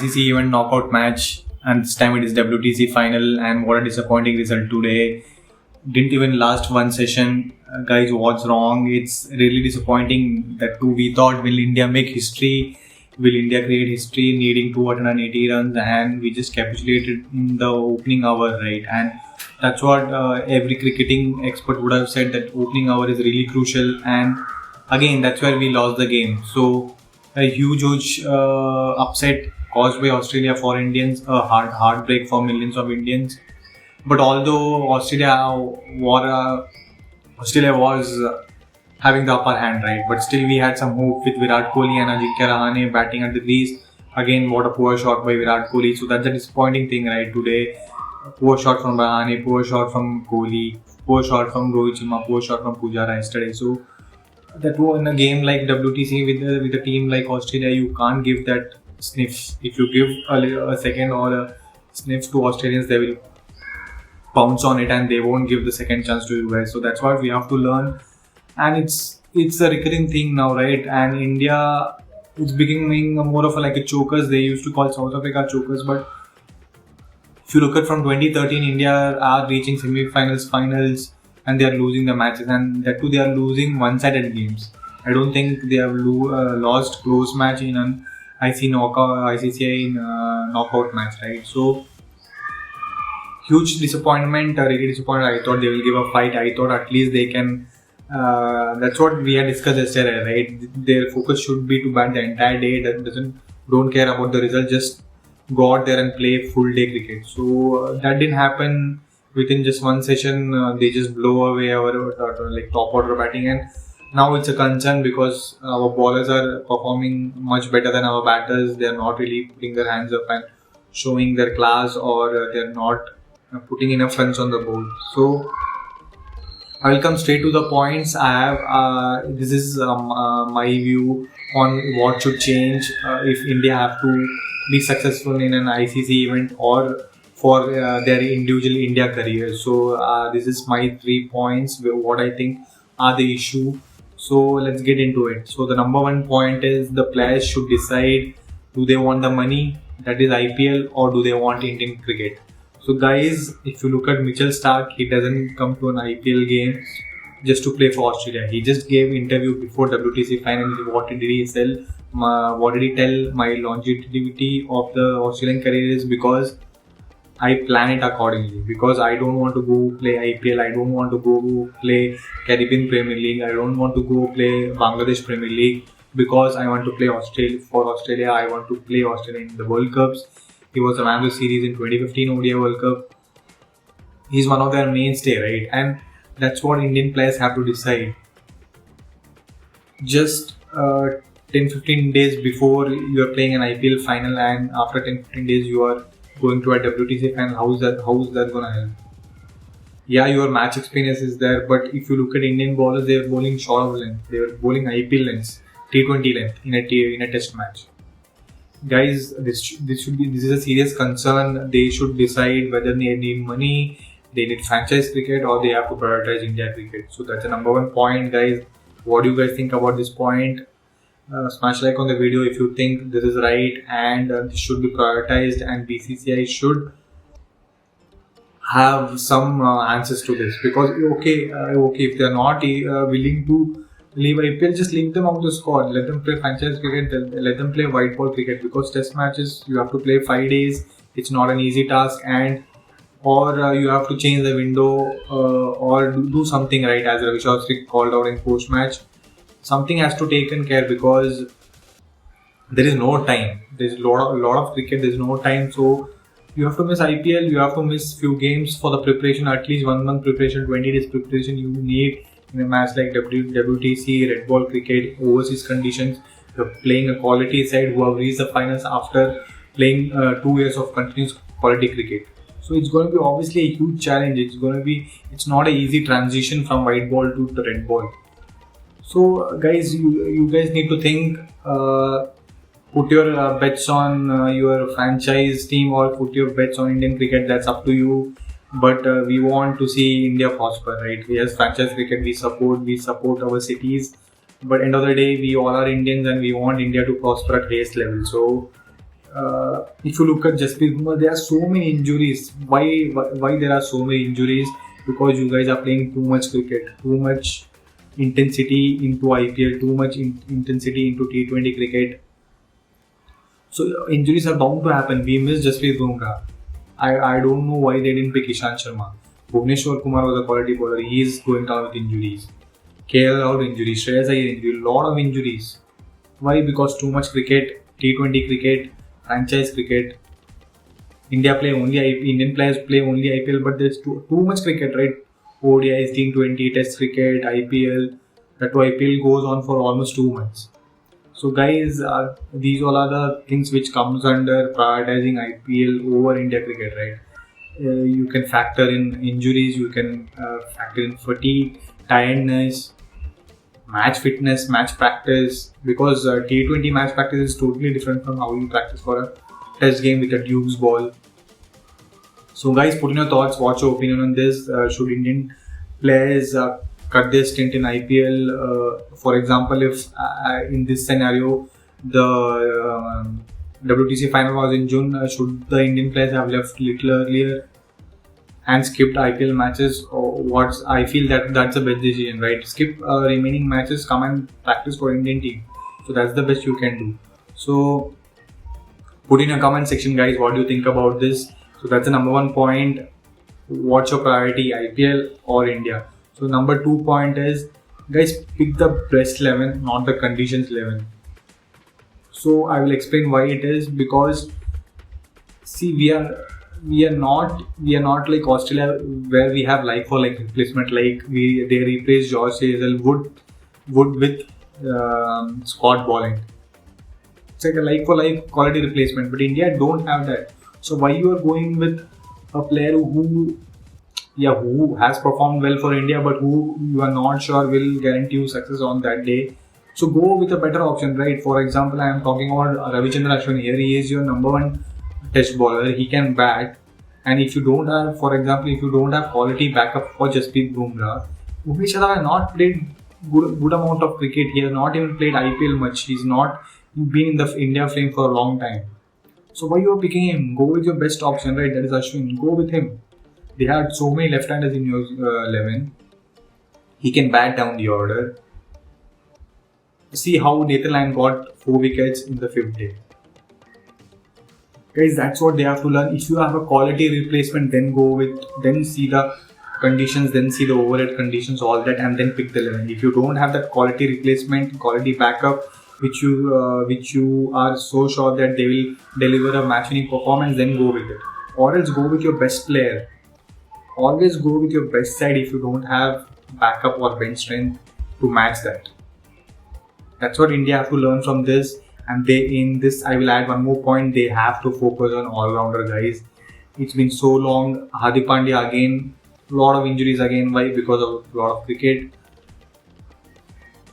ICC event knockout match, and this time it is WTC final. And what a disappointing result today! Didn't even last one session, guys. What's wrong? It's really disappointing. That too, we thought, will India make history? Will India create history, needing 280 runs, and we just capitulated in the opening hour, right? And that's what every cricketing expert would have said, that opening hour is really crucial. And again, that's where we lost the game. So a huge upset caused by Australia for Indians, a heartbreak for millions of Indians. But although Australia was having the upper hand, right? But still we had some hope with Virat Kohli and Ajinkya Rahane batting at the crease. Again, what a poor shot by Virat Kohli. So that's a disappointing thing, right? Today, poor shot from Rahane, poor shot from Kohli, poor shot from Rohit Sharma, poor shot from Pujara yesterday. So that in a game like WTC with a team like Australia, you can't give that sniff. If you give a second or a sniff to Australians, they will pounce on it and they won't give the second chance to you guys. So that's what we have to learn, and it's a recurring thing now, right? And India, it's becoming more of like a chokers. They used to call South Africa chokers, but if you look at from 2013, India are reaching semi-finals, finals, and they are losing the matches, and that too they are losing one-sided games. I don't think they have lost close match in an ICCI knockout match, right? So huge disappointment, really disappointed. I thought they will give a fight. I thought at least they can. That's what we had discussed yesterday, right? Their focus should be to bat the entire day. Don't care about the result. Just go out there and play full day cricket. So that didn't happen. Within just one session, they just blow away our like top order batting, and now it's a concern because our bowlers are performing much better than our batters. They are not really putting their hands up and showing their class, or they're not putting enough runs on the board. So I will come straight to the points. I have this is my view on what should change if India have to be successful in an ICC event or for their individual India career. So this is my 3 points what I think are the issue. So let's get into it. So the number one point is the players should decide, do they want the money, that is IPL, or do they want Indian cricket. So guys, if you look at Mitchell Starc, he doesn't come to an IPL game just to play for Australia. He just gave interview before WTC final. What did he tell? My longevity of the Australian career is because I plan it accordingly, because I don't want to go play IPL, I don't want to go play Caribbean Premier League, I don't want to go play Bangladesh Premier League, because I want to play for Australia. I want to play Australia in the World Cups. He was a man of the series in 2015 ODI World Cup. He's one of their mainstay, right? And that's what Indian players have to decide. Just 10-15 days before you are playing an IPL final, and after 10-15 days you are going to a WTC final, how is that gonna help? Yeah, your match experience is there, but if you look at Indian bowlers, they are bowling short of length. They are bowling IPL lengths, T20 length in a test match. Guys, this is a serious concern. They should decide whether they need money, they need franchise cricket, or they have to prioritize India cricket. So that's the number one point, guys. What do you guys think about this point? Smash like on the video if you think this is right, and this should be prioritized, and BCCI should have some answers to this. Because okay, if they are not willing to leave IPL, just leave them out the squad. Let them play franchise cricket. Let them play white ball cricket, because test matches you have to play 5 days. It's not an easy task, and or you have to change the window or do something, right? As Ravi Shastri called out in post match. Something has to taken care, because there is no time. There's a lot of cricket. There's no time. So you have to miss IPL. You have to miss few games for the preparation. At least 1 month preparation, 20 days preparation you need in a match like WTC, red ball cricket, overseas conditions. You're playing a quality side who have reached the finals after playing 2 years of continuous quality cricket. So it's going to be obviously a huge challenge. It's not an easy transition from white ball to the red ball. So guys, you guys need to think, put your bets on your franchise team, or put your bets on Indian cricket. That's up to you. But we want to see India prosper, right? We as franchise cricket, we support our cities. But end of the day, we all are Indians, and we want India to prosper at highest level. So if you look at Jasprit Bumrah, there are so many injuries. Why there are so many injuries? Because you guys are playing too much cricket, too much intensity into IPL, too much intensity into T20 cricket. So injuries are bound to happen. We missed Jasprit Bumrah. I don't know why they didn't pick Ishant Sharma. Bhuvneshwar Kumar was a quality bowler. He is going down with injuries. KL Rahul injury, Shreyas Iyer injury, lot of injuries. Why? Because too much cricket, T20 cricket, franchise cricket. Indian players play only IPL, but there's too much cricket, right? ODIs, T20, Test cricket, IPL. That IPL goes on for almost 2 months. So guys, these all are the things which comes under prioritizing IPL over India cricket, right? You can factor in injuries, you can factor in fatigue, tiredness, match fitness, match practice, because T20 match practice is totally different from how you practice for a test game with a Duke's ball. So guys, put in your thoughts, what's your opinion on this? Should Indian players cut their stint in IPL? For example, if in this scenario the WTC final was in June, should the Indian players have left little earlier and skipped IPL matches? Or I feel that's the best decision, right? Skip remaining matches, come and practice for Indian team. So that's the best you can do. So put in a comment section, guys, what do you think about this? So that's the number one point. What's your priority, IPL or India? So number 2 point is, guys, pick the best 11, not the conditions 11. So I will explain why it is. Because see, we are not like Australia, where we have like for like replacement. Like they replace George Hazel Wood with Scott Bolling. It's like a like for like quality replacement. But India don't have that. So why you are going with a player who has performed well for India, but who you are not sure will guarantee you success on that day? So go with a better option, right? For example, I am talking about Ravichandran Ashwin here. He is your number one test bowler. He can bat. And if you don't have, for example, if you don't have quality backup for Jasprit Bumrah, Bhuvneshwar Kumar has not played good amount of cricket. He has not even played IPL much. He's not been in the India frame for a long time. So why you are picking him? Go with your best option, right? That is Ashwin. Go with him. They had so many left-handers in your 11. He can bat down the order. See how Nathan Lyon got 4 wickets in the 5th day. Guys, that's what they have to learn. If you have a quality replacement, then see the conditions, then see the overhead conditions, all that, and then pick the 11. If you don't have that quality replacement, quality backup, which you are so sure that they will deliver a match-winning performance, then go with it. Or else go with your best player. Always go with your best side if you don't have backup or bench strength to match that. That's what India have to learn from this. And I will add one more point. They have to focus on all-rounder, guys. It's been so long. Hardik Pandya again, lot of injuries again. Why? Because of a lot of cricket.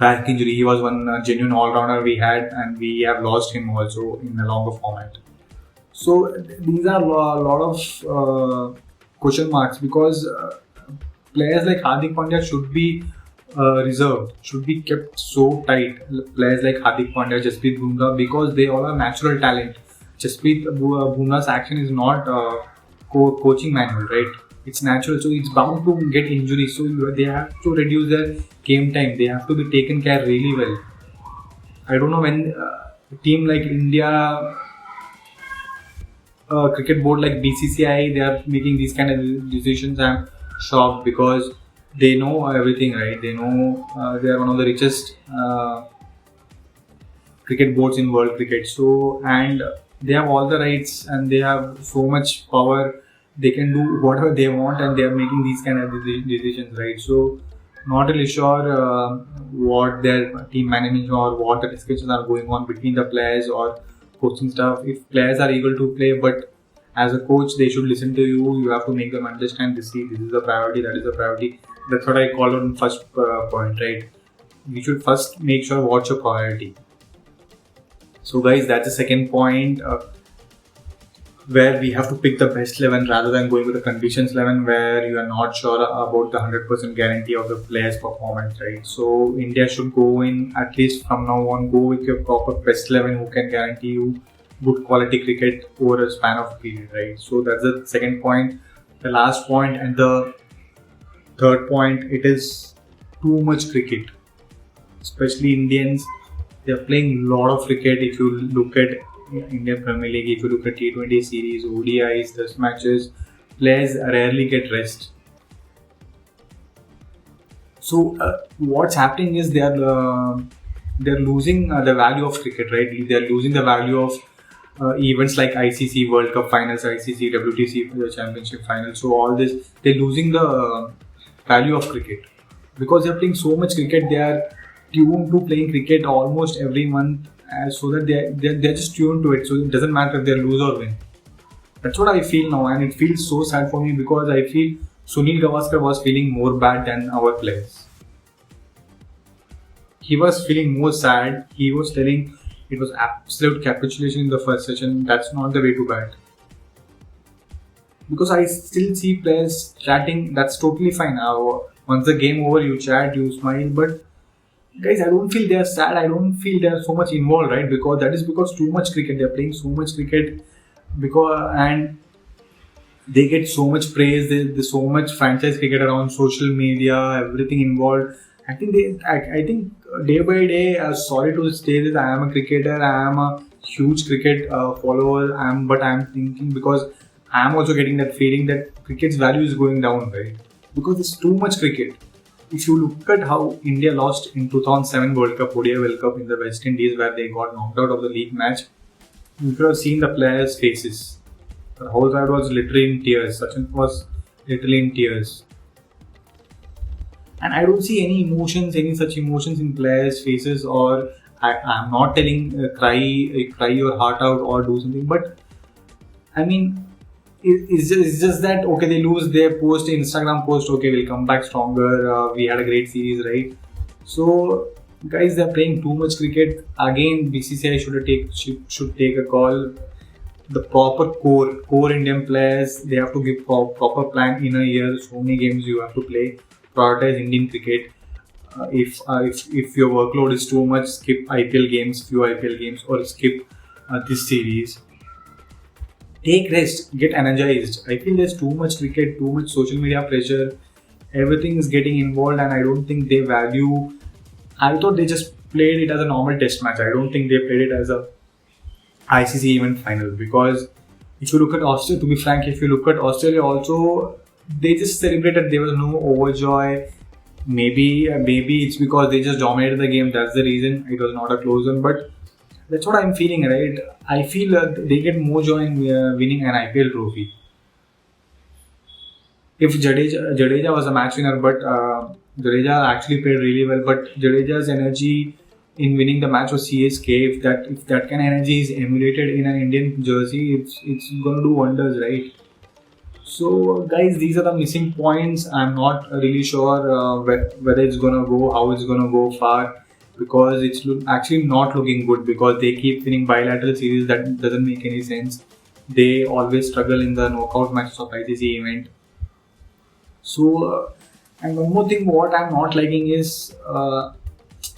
Back injury. He was one genuine all-rounder we had, and we have lost him also in a longer format. So these are a lot of question marks, because players like Hardik Pandya should be reserved, should be kept so tight. Players like Hardik Pandya, Jasprit Bumrah, because they all are natural talent. Jasprit Bumrah's action is not coaching manual, right? It's natural, so it's bound to get injuries. So they have to reduce their game time. They have to be taken care really well. I don't know when a team like India, cricket board like BCCI, they are making these kind of decisions. I'm shocked, because they know everything, right? They know they are one of the richest cricket boards in world cricket. So, and they have all the rights, and they have so much power. They can do whatever they want, and they are making these kind of decisions, right? So, not really sure what their team management or what the discussions are going on between the players or coaching staff. If players are able to play, but as a coach, they should listen to you. You have to make them understand this is a priority, that is a priority. That's what I call on first point, right? We should first make sure what's your priority. So guys, that's the second point, where we have to pick the best 11 rather than going with the conditions 11, where you are not sure about the 100% guarantee of the player's performance, right? So India should go in, at least from now on, go with your proper best 11 who can guarantee you good quality cricket over a span of period, right? So that's the second point. The last point and the third point, it is too much cricket. Especially Indians, they are playing a lot of cricket. If you look at Indian Premier League, if you look at T20 series, ODIs, Test matches, players rarely get rest. So what's happening is they're losing the value of cricket, right? They're losing the value of events like ICC World Cup finals, ICC WTC Championship finals. So all this, they're losing the value of cricket because they're playing so much cricket. They are tuned to playing cricket almost every month, so that they're just tuned to it. So it doesn't matter if they lose or win. That's what I feel now, and it feels so sad for me because I feel Sunil Gavaskar was feeling more bad than our players. He was feeling more sad. He was telling it was absolute capitulation in the first session. That's not the way to bat. Because I still see players chatting. That's totally fine. Once the game over, you chat, you smile. But guys, I don't feel they are sad. I don't feel they are so much involved, right? Because that is because too much cricket. They are playing so much cricket. And they get so much praise. There's so much franchise cricket around, social media, everything involved. I think I think day by day, sorry to say this, I am a cricketer. I am a huge cricket follower. But I am thinking because I am also getting that feeling that cricket's value is going down, right? Because there's too much cricket. If you look at how India lost in 2007 World Cup, ODI World Cup in the West Indies, where they got knocked out of the league match, you could have seen the players' faces. The whole crowd was literally in tears. Sachin was literally in tears. And I don't see any such emotions in players' faces, or I'm not telling cry your heart out or do something, but I mean, it's just that, okay, they lose their Instagram post, okay, we'll come back stronger, we had a great series, right? So, guys, they're playing too much cricket. Again, BCCI should take a call. The proper core Indian players, they have to give proper plan in a year. So many games you have to play. Prioritize Indian cricket. If your workload is too much, skip few IPL games, or skip this series. Take rest, get energized. I feel there's too much cricket, too much social media pressure. Everything is getting involved, and I don't think they value. I thought they just played it as a normal test match. I don't think they played it as a ICC event final, because if you look at Australia, to be frank, if you look at Australia also, they just celebrated. There was no overjoy. Maybe it's because they just dominated the game. That's the reason it was not a close one. But that's what I'm feeling, right? I feel they get more joy in winning an IPL trophy. If Jadeja was a match winner, but Jadeja actually played really well. But Jadeja's energy in winning the match was CSK. If that kind of energy is emulated in an Indian jersey, it's gonna do wonders, right? So, guys, these are the missing points. I'm not really sure whether it's gonna go, how it's gonna go far, because it's actually not looking good, because they keep winning bilateral series that doesn't make any sense. They always struggle in the knockout matches of ICC event. So, and one more thing, what I'm not liking is,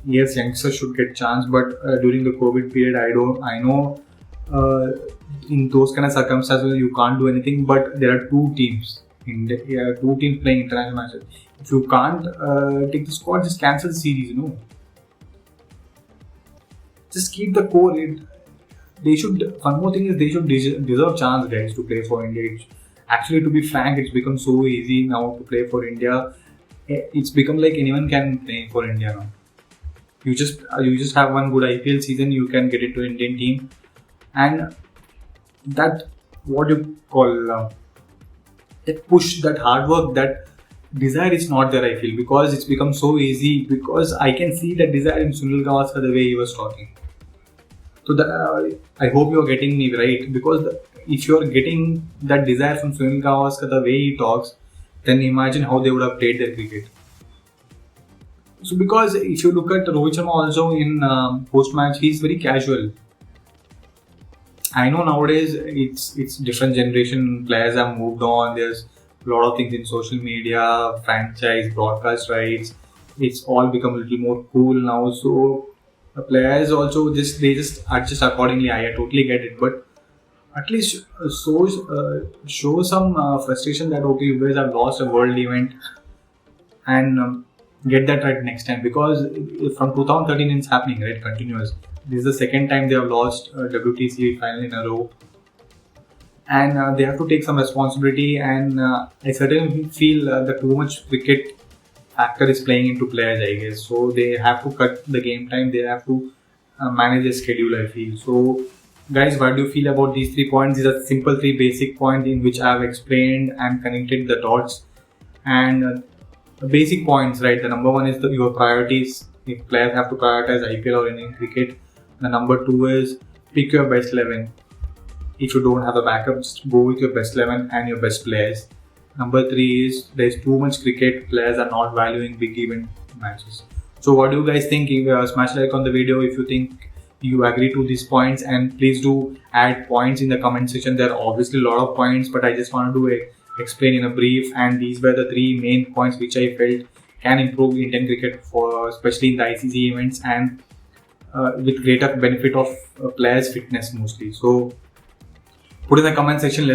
yes, youngsters should get chance, but during the COVID period, I know in those kind of circumstances you can't do anything. But there are two teams playing international matches. If you can't take the squad, just cancel the series. Just keep the core. They should. One more thing is they should deserve chance, guys, to play for India. Actually, to be frank, it's become so easy now to play for India. It's become like anyone can play for India now. You just have one good IPL season, you can get into Indian team, and that what you call that push, that hard work, that desire is not there. I feel, because it's become so easy. Because I can see that desire in Sunil Gavaskar, the way he was talking. So I hope you are getting me right, because if you are getting that desire from Sunil Gavaskar, the way he talks, then imagine how they would have played their cricket. So, because if you look at Rohit Sharma also in post-match, he's very casual. I know nowadays it's different generation, players have moved on, there's a lot of things in social media, franchise, broadcast rights, it's all become a little more cool now. So The players also just adjust accordingly. I totally get it, but at least show some frustration that okay, you guys have lost a world event, and get that right next time, because from 2013 it's happening, right, continuous. This is the second time they have lost WTC final in a row, and they have to take some responsibility. And I certainly feel the too much cricket factor is playing into players, I guess. So they have to cut the game time. They have to manage the schedule, I feel. So, guys, what do you feel about these 3 points? These are simple 3 basic points in which I have explained and connected the dots. And the basic points, right? The number one is your priorities. If players have to prioritize IPL or Indian cricket. The number two is pick your best 11. If you don't have a backup, just go with your best 11 and your best players. Number three is there's too much cricket. Players are not valuing big event matches. So what do you guys think? Smash like on the video if you think you agree to these points, and please do add points in the comment section. There are obviously a lot of points, but I just wanted to explain in a brief, and these were the 3 main points which I felt can improve Indian cricket, for especially in the ICC events, and with greater benefit of players' fitness mostly. So put in the comment section.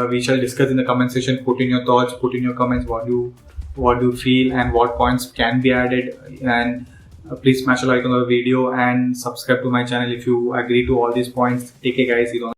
We shall discuss in the comment section. Put in your thoughts. Put in your comments what do you feel and what points can be added. And please smash a like on the video and subscribe to my channel if you agree to all these points. Take care, guys. See you on